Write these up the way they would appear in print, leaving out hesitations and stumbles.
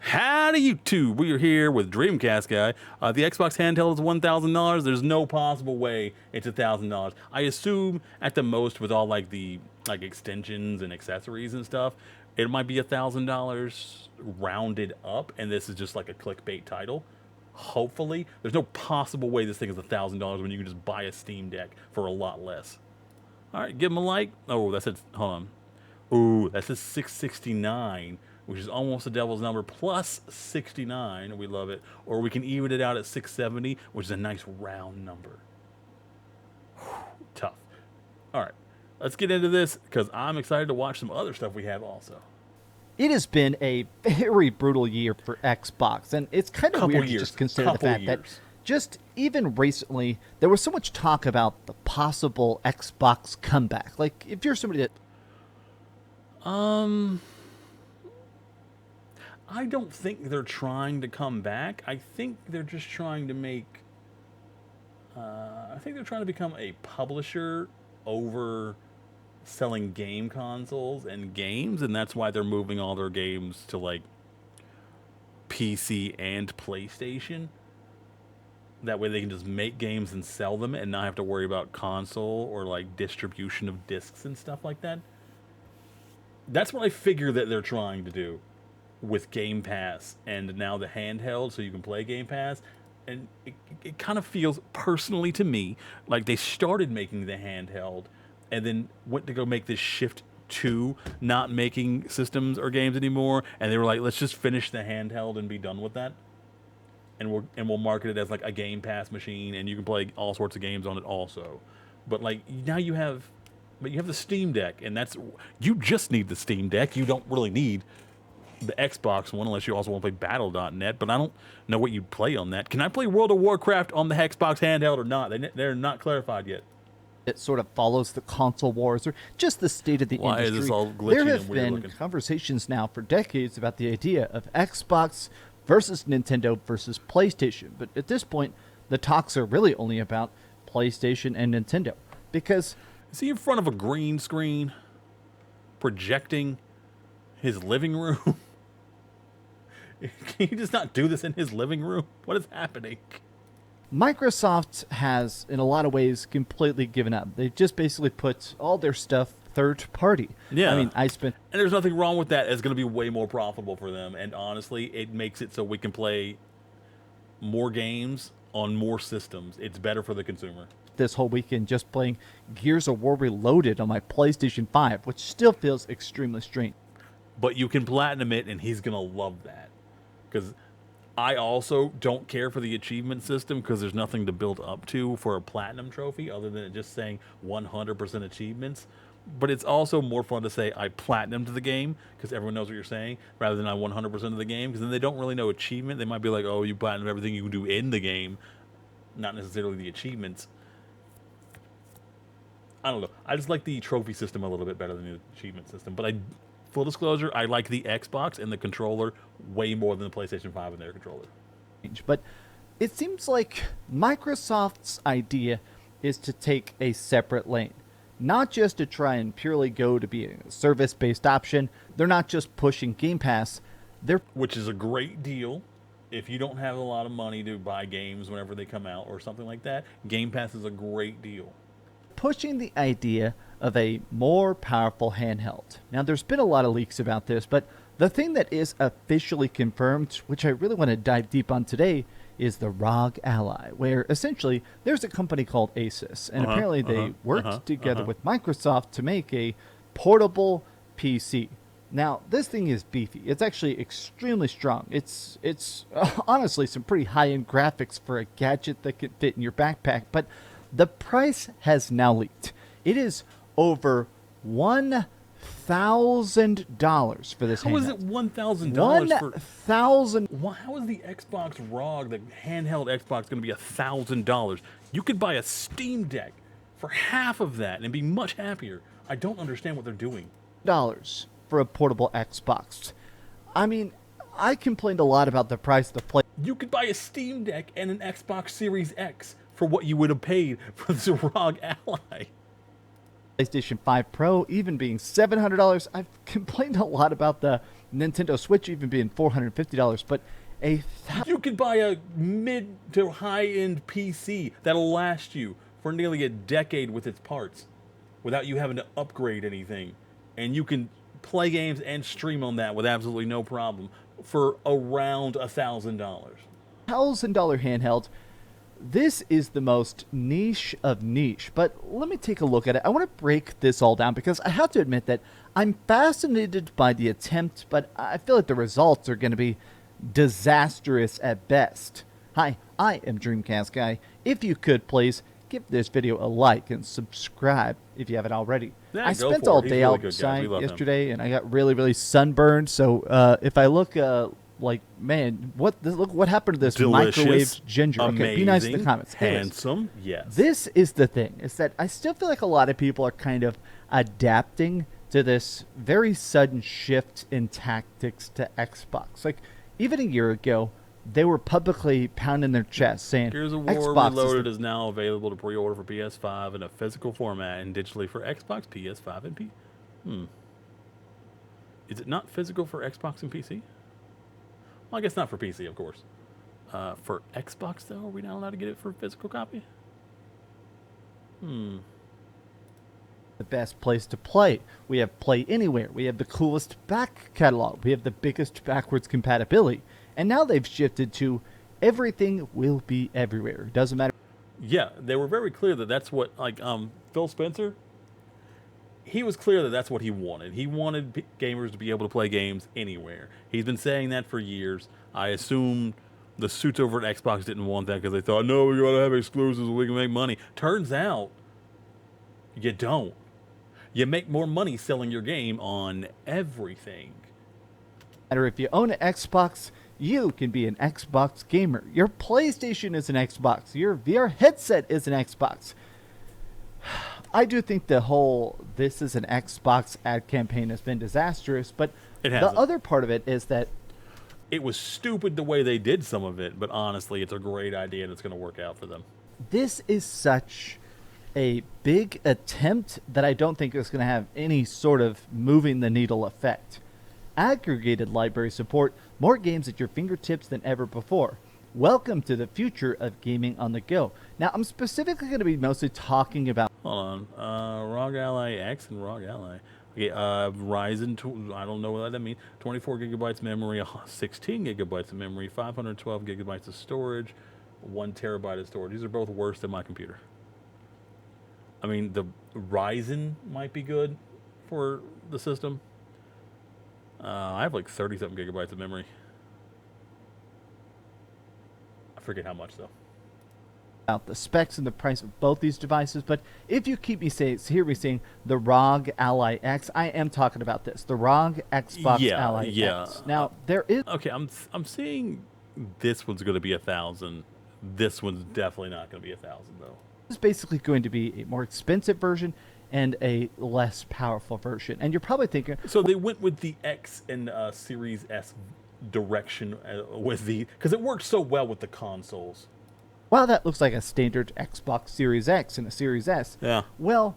Howdy, YouTube. We are here with Dreamcast guy. The Xbox handheld is $1,000. There's no possible way it's $1,000. I assume at the most, with all like the extensions and accessories and stuff, it might be $1,000 rounded up, and this is just like a clickbait title. Hopefully, there's no possible way this thing is $1,000 when you can just buy a Steam Deck for a lot less. All right, give them a like. Oh, that said, hold on. Ooh, that says 669, which is almost the devil's number, plus 69. We love it. Or we can even it out at 670, which is a nice round number. Whew, tough. All right, let's get into this because I'm excited to watch some other stuff we have also. It has been a very brutal year for Xbox, and it's kind of weird to just consider the fact that just even recently, there was so much talk about the possible Xbox comeback. Like, if you're somebody that... I don't think they're trying to come back. I think they're just trying to make... I think they're trying to become a publisher over selling game consoles and games, and that's why they're moving all their games to, like, PC and PlayStation. That way they can just make games and sell them and not have to worry about console or, like, distribution of discs and stuff like that. That's what I figure that they're trying to do with Game Pass and now the handheld, so you can play Game Pass. And it kind of feels, personally to me, like they started making the handheld and then went to go make this shift to not making systems or games anymore. And they were like, let's just finish the handheld and be done with that. And we'll market it as like a Game Pass machine, and you can play all sorts of games on it also. But like now you have the Steam Deck, and you just need the Steam Deck. You don't really need the Xbox one unless you also want to play Battle.net, but I don't know what you'd play on that. Can I play World of Warcraft on the Xbox handheld or not? They're not clarified yet. It sort of follows the console wars or just the state of the industry. Why is this all glitchy there have and weird been looking? conversations now for decades about the idea of Xbox versus Nintendo versus PlayStation. But at this point, the talks are really only about PlayStation and Nintendo. Because... Is he in front of a green screen projecting his living room? Can you just not do this in his living room? What is happening? Microsoft has, in a lot of ways, completely given up. They've just basically put all their stuff third party. Yeah. I mean, And there's nothing wrong with that. It's going to be way more profitable for them. And honestly, it makes it so we can play more games on more systems. It's better for the consumer. This whole weekend just playing Gears of War Reloaded on my PlayStation 5, which still feels extremely strange. But you can platinum it, and he's going to love that. Because I also don't care for the achievement system because there's nothing to build up to for a platinum trophy other than it just saying 100% achievements. But it's also more fun to say I platinumed the game because everyone knows what you're saying rather than I 100% of the game, because then they don't really know achievement. They might be like, oh, you platinumed everything you can do in the game, not necessarily the achievements. I don't know. I just like the trophy system a little bit better than the achievement system. But full disclosure, I like the Xbox and the controller way more than the PlayStation 5 and their controller. But it seems like Microsoft's idea is to take a separate lane. Not just to try and purely go to be a service-based option. They're not just pushing Game Pass. Which is a great deal. If you don't have a lot of money to buy games whenever they come out or something like that, Game Pass is a great deal. Pushing the idea of a more powerful handheld. Now, there's been a lot of leaks about this, but the thing that is officially confirmed, which I really want to dive deep on today, is the ROG Ally, where essentially there's a company called Asus, and apparently they worked together with Microsoft to make a portable PC. Now, this thing is beefy. It's actually extremely strong. It's honestly some pretty high-end graphics for a gadget that can fit in your backpack, but the price has now leaked. It is over $1,000 for this handheld. How is it $1,000 for... $1,000. How is the Xbox ROG, the handheld Xbox, going to be $1,000? You could buy a Steam Deck for half of that and be much happier. I don't understand what they're doing. Dollars for a portable Xbox. I mean, I complained a lot about the price of the play. You could buy a Steam Deck and an Xbox Series X for what you would have paid for the ROG Ally. PlayStation 5 Pro even being $700. I've complained a lot about the Nintendo Switch even being $450, but You could buy a mid to high end PC that'll last you for nearly a decade with its parts without you having to upgrade anything. And you can play games and stream on that with absolutely no problem for around $1,000. $1,000 handheld. This is the most niche of niche, but let me take a look at it. I want to break this all down because I have to admit that I'm fascinated by the attempt, but I feel like the results are going to be disastrous at best. Hi, I am Dreamcast Guy. If you could, please give this video a like and subscribe if you haven't already. Yeah, I go spent for all it. He's day really good, guys. We outside love him. yesterday, and I got really sunburned. So if I look like, man, look what happened to this Delicious, microwaved ginger. Okay, be nice in the amazing, comments. Anyways, handsome, yes. this is the thing, is that I still feel like a lot of people are kind of adapting to this very sudden shift in tactics to Xbox. Like, even a year ago, they were publicly pounding their chest saying Gears of War Xbox Reloaded is is now available to pre-order for PS5 in a physical format and digitally for Xbox, PS5, and P. Is it not physical for Xbox and PC? Well, I guess not for PC, of course. For Xbox, though, are we not allowed to get it for a physical copy? the best place to play. We have Play Anywhere. We have the coolest back catalog. We have the biggest backwards compatibility. And now they've shifted to everything will be everywhere. Doesn't matter. Yeah, they were very clear that that's what, like, Phil Spencer, he was clear that that's what he wanted. He wanted gamers to be able to play games anywhere. He's been saying that for years. I assume the suits over at Xbox didn't want that because they thought, no, we gotta have exclusives so we can make money. Turns out, you don't. You make more money selling your game on everything. Matter if you own an Xbox, you can be an Xbox gamer. Your PlayStation is an Xbox. Your VR headset is an Xbox. I do think the whole this is an Xbox ad campaign has been disastrous, but It the hasn't. other part of it is that It was stupid the way they did some of it, but honestly, it's a great idea and it's going to work out for them. this is such a big attempt that I don't think it's going to have any sort of moving the needle effect. Aggregated library support, more games at your fingertips than ever before. Welcome to the future of gaming on the go. Now, I'm specifically going to be mostly talking about Hold on. ROG Ally X and ROG Ally. Okay, Ryzen, I don't know what that means. 24 gigabytes memory, 16 gigabytes of memory, 512 gigabytes of storage, 1 terabyte of storage. These are both worse than my computer. I mean, the Ryzen might be good for the system. I have like 30-something gigabytes of memory. I forget how much, though. the specs and the price of both these devices, but if you keep me hear me saying the ROG Ally X, I am talking about this, the ROG Xbox Ally X. Now, there is Okay, I'm seeing this one's going to be 1,000. This one's definitely not going to be 1,000, though. is basically going to be a more expensive version and a less powerful version. And you're probably thinking, So they went with the X and Series S direction with the, because it works so well with the consoles. wow, that looks like a standard Xbox Series X and a Series S. Yeah. Well,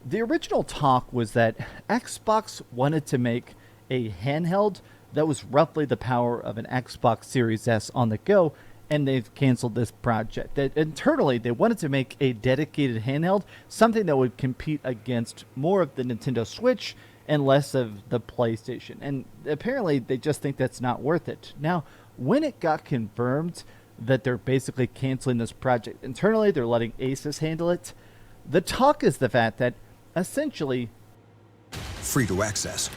the original talk was that Xbox wanted to make a handheld that was roughly the power of an Xbox Series S on the go, and they've canceled this project. That internally, they wanted to make a dedicated handheld, something that would compete against more of the Nintendo Switch and less of the PlayStation. And apparently, they just think that's not worth it. Now, when it got confirmed that they're basically canceling this project internally, they're letting Asus handle it, the talk is the fact that essentially Free to access,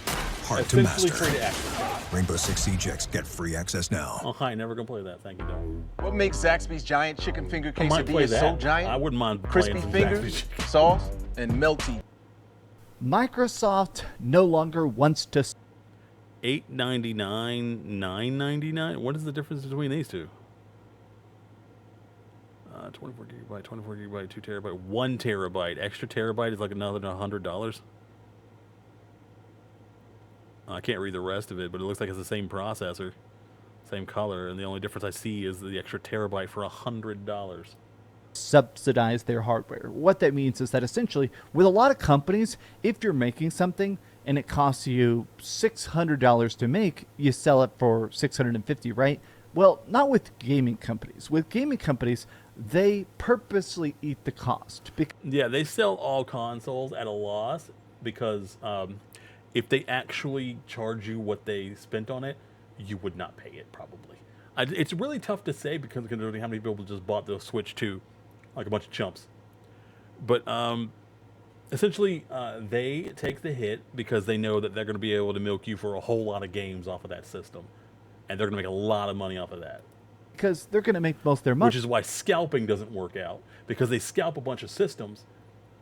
hard to Essentially master. free to access. Rainbow Six Siege X, get free access now. Oh, hi, never going to play that. Thank you, though. What makes Zaxby's giant chicken finger I might play quesadilla that. so giant? I wouldn't mind Crispy playing some fingers, Zaxby's. sauce, and melty. Microsoft no longer wants to $8.99, $9.99. What is the difference between these two? 24 gigabyte, 2 terabyte, 1 terabyte. Extra terabyte is like another $100. I can't read the rest of it, but it looks like it's the same processor, same color, and the only difference I see is the extra terabyte for $100. subsidize their hardware. What that means is that essentially, with a lot of companies, if you're making something and it costs you $600 to make, you sell it for $650, right? Well, not with gaming companies. With gaming companies, they purposely eat the cost. Yeah, they sell all consoles at a loss because if they actually charge you what they spent on it, you would not pay it probably. It's really tough to say because considering how many people just bought the Switch 2, like a bunch of chumps. But essentially, they take the hit because they know that they're going to be able to milk you for a whole lot of games off of that system. And they're going to make a lot of money off of that. Because they're going to make most of their money. Which is why scalping doesn't work out. Because they scalp a bunch of systems,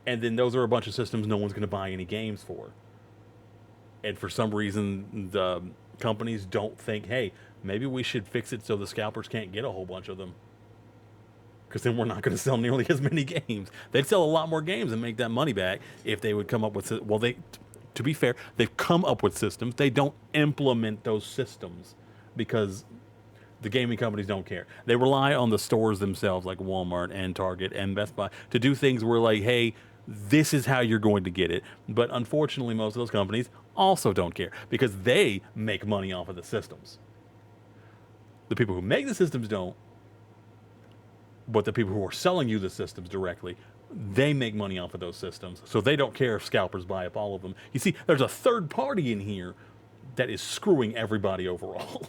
and then those are a bunch of systems no one's going to buy any games for. And for some reason, the companies don't think, hey, maybe we should fix it so the scalpers can't get a whole bunch of them. Because then we're not going to sell nearly as many games. They'd sell a lot more games and make that money back if they would come up with... Well, to be fair, they've come up with systems. They don't implement those systems because the gaming companies don't care. They rely on the stores themselves, like Walmart and Target and Best Buy, to do things where, like, hey, this is how you're going to get it. But unfortunately, most of those companies also don't care because they make money off of the systems. The people who make the systems don't, but the people who are selling you the systems directly, they make money off of those systems. So they don't care if scalpers buy up all of them. You see, there's a third party in here that is screwing everybody overall.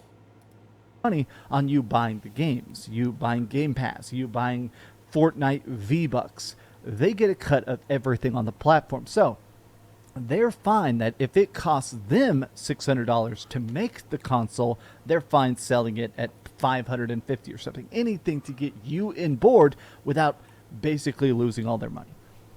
Money on you buying the games, you buying Game Pass, you buying Fortnite V-Bucks. They get a cut of everything on the platform. So they're fine that if it costs them $600 to make the console, they're fine selling it at $550 or something. Anything to get you in board without basically losing all their money.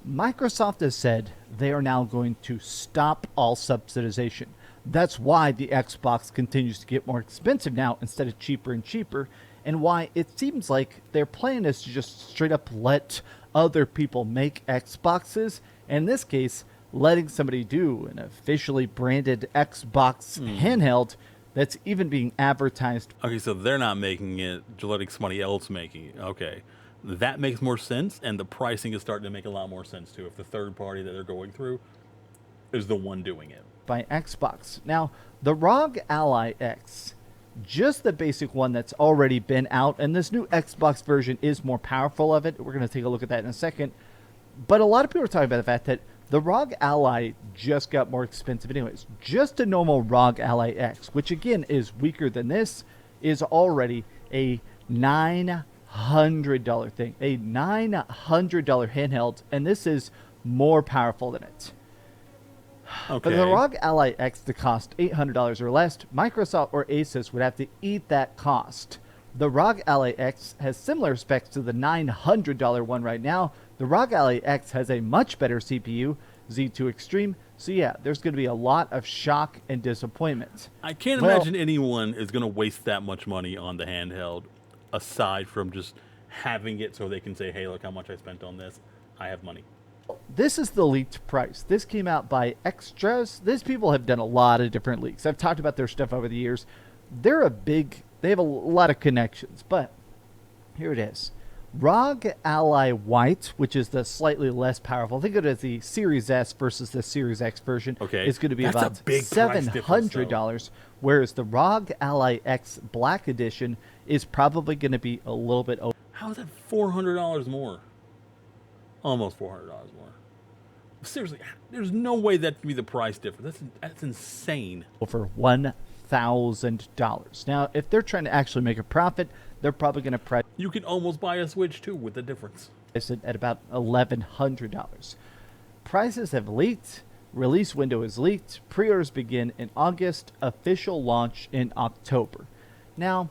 Microsoft has said they are now going to stop all subsidization. That's why the Xbox continues to get more expensive now instead of cheaper and cheaper, and why it seems like their plan is to just straight up let other people make Xboxes, and in this case, letting somebody do an officially branded Xbox handheld that's even being advertised. Okay, so they're not making it, you're letting somebody else making it. Okay, that makes more sense, and the pricing is starting to make a lot more sense too. If the third party that they're going through is the one doing it. By Xbox. Now, the ROG Ally X, just the basic one that's already been out, and this new Xbox version is more powerful of it. We're going to take a look at that in a second. But a lot of people are talking about the fact that the ROG Ally just got more expensive anyways. Just a normal ROG Ally X, which again is weaker than this, is already a $900 thing. A $900 handheld, and this is more powerful than it. Okay. For the ROG Ally X to cost $800 or less, Microsoft or Asus would have to eat that cost. The ROG Ally X has similar specs to the $900 one right now. The ROG Ally X has a much better CPU, Z2 Extreme, so yeah, there's going to be a lot of shock and disappointment. I can't imagine anyone is going to waste that much money on the handheld, aside from just having it so they can say, hey, look how much I spent on this. I have money. This is the leaked price. This came out by Extras. These people have done a lot of different leaks. I've talked about their stuff over the years. They have a lot of connections, but here it is. ROG Ally White, which is the slightly less powerful, think of it as the Series S versus the Series X version, is going to be That's about a big $700, whereas the ROG Ally X Black Edition is probably going to be a little bit over. How is that $400 more? Almost $400 more. Seriously, there's no way that can be the price difference. That's insane. Over $1,000. Now, if they're trying to actually make a profit, they're probably going to price. You can almost buy a Switch too with the difference. It at about $1,100. Prices have leaked. Release window is leaked. Pre-orders begin in August. Official launch in October. Now,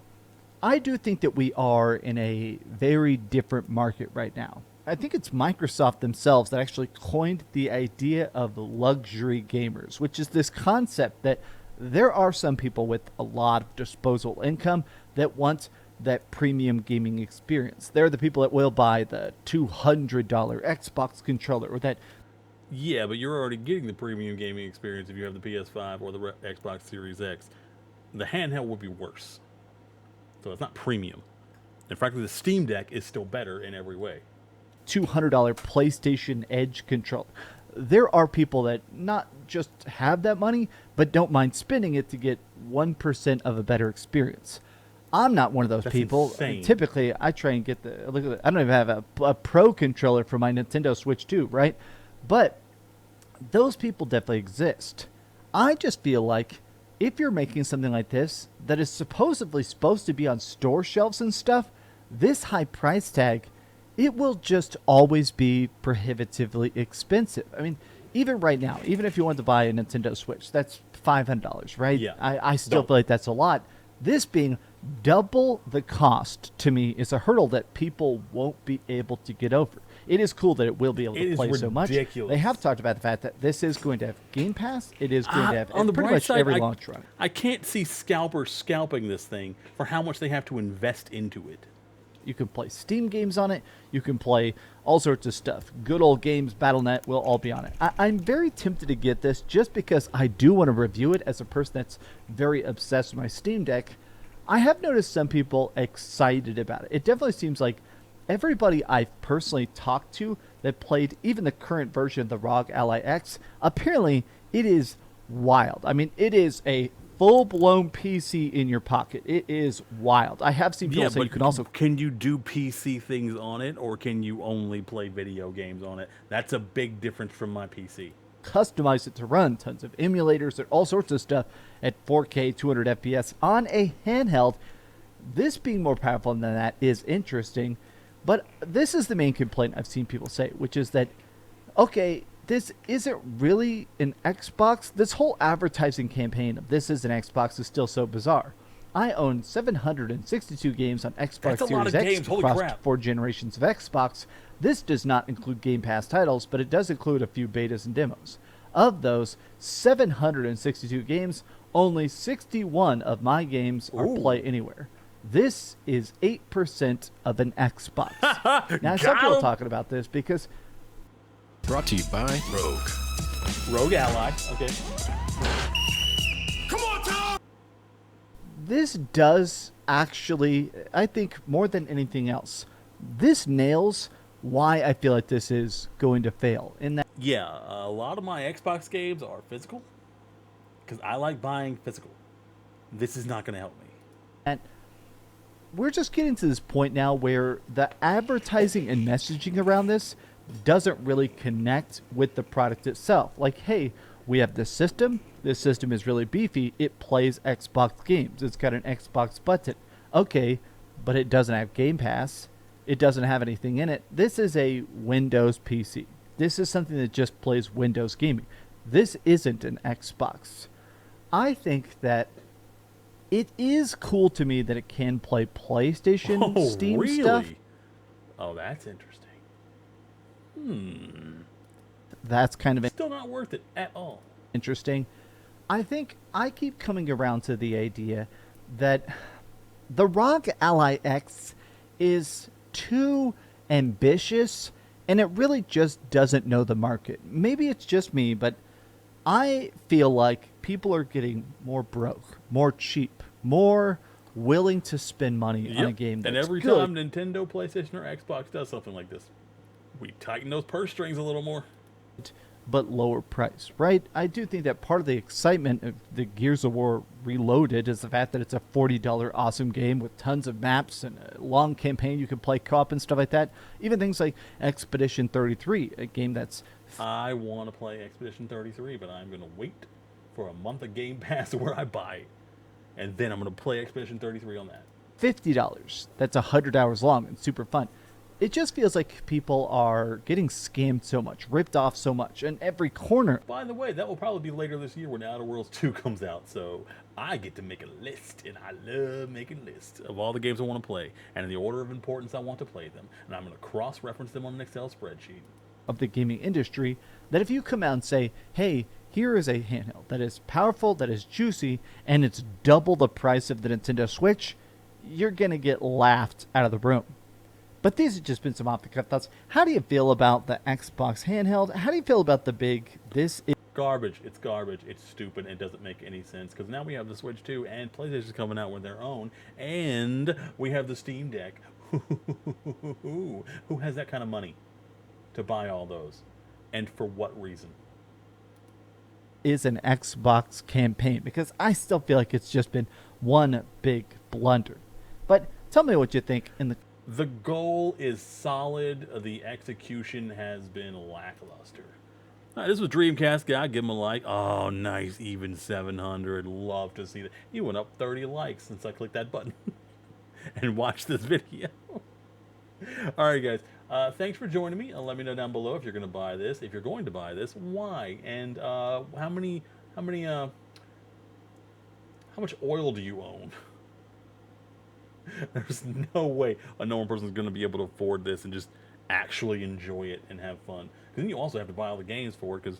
I do think that we are in a very different market right now. I think it's Microsoft themselves that actually coined the idea of luxury gamers, which is this concept that there are some people with a lot of disposable income that want that premium gaming experience. They're the people that will buy the $200 Xbox controller or that. Yeah, but you're already getting the premium gaming experience if you have the PS5 or the Xbox Series X. The handheld would be worse. So it's not premium. And frankly, the Steam Deck is still better in every way. $200 PlayStation Edge controller. there are people that not just have that money, but don't mind spending it to get 1% of a better experience. I'm not one of those That's people. insane. Typically, I try and get I don't even have a pro controller for my Nintendo Switch 2, right? But those people definitely exist. I just feel like if you're making something like this that is supposed to be on store shelves and stuff, this high price tag, it will just always be prohibitively expensive. I mean, even right now, even if you want to buy a Nintendo Switch, that's $500, right? Yeah. I still Don't. feel like that's a lot. This being double the cost to me is a hurdle that people won't be able to get over. It is cool that it will be able It to is play so much. ridiculous. They have talked about the fact that this is going to have Game Pass. It is going to have on the pretty bright much side, every I, launch run. I can't see scalpers scalping this thing for how much they have to invest into it. You can play Steam games on it. You can play all sorts of stuff. Good old games, Battle.net will all be on it. I'm very tempted to get this just because I do want to review it as a person that's very obsessed with my Steam Deck. I have noticed some people excited about it. It definitely seems like everybody I've personally talked to that played even the current version of the ROG Ally X, apparently it is wild. I mean, it is a full-blown PC in your pocket. It is wild. I have seen people say you can also... Can you do PC things on it, or can you only play video games on it? That's a big difference from my PC. customize it to run tons of emulators and all sorts of stuff at 4K 200 FPS on a handheld. This being more powerful than that is interesting, but this is the main complaint I've seen people say, which is that, okay, this isn't really an Xbox. This whole advertising campaign of this is an Xbox is still so bizarre. I own 762 games on Xbox That's a lot Series of X games. Holy across crap. 4 generations of Xbox. This does not include Game Pass titles, but it does include a few betas and demos. Of those 762 games, only 61 of my games are Ooh. Play Anywhere. This is 8% of an Xbox. Now, some Got people are 'em. talking about this because Brought to you by Rogue. Rogue Ally. Okay. this does actually, I think, more than anything else, this nails why I feel like this is going to fail. In that, Yeah, a lot of my Xbox games are physical because I like buying physical. This is not going to help me. and we're just getting to this point now where the advertising and messaging around this doesn't really connect with the product itself. Like, hey, we have this system. This system is really beefy. It plays Xbox games. It's got an Xbox button. Okay, but it doesn't have Game Pass. It doesn't have anything in it. This is a Windows PC. This is something that just plays Windows gaming. This isn't an Xbox. I think that it is cool to me that it can play PlayStation, Oh, Steam really? stuff. Oh, that's interesting. That's kind of Still not worth it at all. interesting. I think I keep coming around to the idea that the ROG Ally X is too ambitious and it really just doesn't know the market. Maybe it's just me, but I feel like people are getting more broke, more cheap, more willing to spend money on a game that's and every good. time Nintendo, PlayStation, or Xbox does something like this, we tighten those purse strings a little more. but lower price, right? I do think that part of the excitement of the Gears of War Reloaded is the fact that it's a $40 awesome game with tons of maps and a long campaign you can play co-op and stuff like that. Even things like Expedition 33, a game that's I want to play Expedition 33, but I'm going to wait for a month of Game Pass where I buy it. And then I'm going to play Expedition 33 on that. $50. That's 100 hours long and super fun. It just feels like people are getting scammed so much, ripped off so much, and every corner. By the way, that will probably be later this year when Outer Worlds 2 comes out, so I get to make a list, and I love making lists of all the games I want to play, and in the order of importance I want to play them, and I'm going to cross-reference them on an Excel spreadsheet. Of the gaming industry, that if you come out and say, hey, here is a handheld that is powerful, that is juicy, and it's double the price of the Nintendo Switch, you're going to get laughed out of the room. But these have just been some off-the-cuff thoughts. How do you feel about the Xbox handheld? How do you feel about the big, this is Garbage. It's garbage. It's stupid. It doesn't make any sense, because now we have the Switch 2, and PlayStation's coming out with their own, and we have the Steam Deck. Who has that kind of money to buy all those? And for what reason? Is an Xbox campaign, because I still feel like it's just been one big blunder. But tell me what you think in the The goal is solid. The execution has been lackluster. All right, this was Dreamcast guy. Give him a like. Oh, nice. Even 700. Love to see that. You went up 30 likes since I clicked that button and watched this video. All right, guys. Thanks for joining me. Let me know down below if you're going to buy this. If you're going to buy this, why? And how much oil do you own? There's no way a normal person is going to be able to afford this and just actually enjoy it and have fun. Because then you also have to buy all the games for it. Because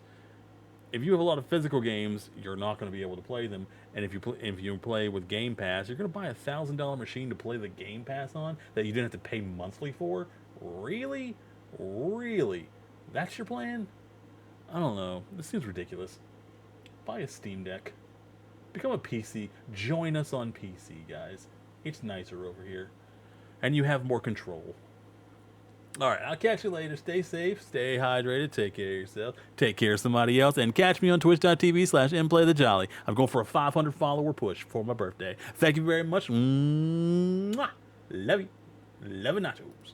if you have a lot of physical games, you're not going to be able to play them. And if you play with Game Pass, you're going to buy a $1,000 machine to play the Game Pass on that you didn't have to pay monthly for. Really, really, that's your plan? I don't know. This seems ridiculous. Buy a Steam Deck. Become a PC. Join us on PC, guys. It's nicer over here. And you have more control. Alright, I'll catch you later. Stay safe, stay hydrated, take care of yourself, take care of somebody else, and catch me on twitch.tv/mplaythejolly. I'm going for a 500 follower push for my birthday. Thank you very much. Mwah! Love you. Love you nachos.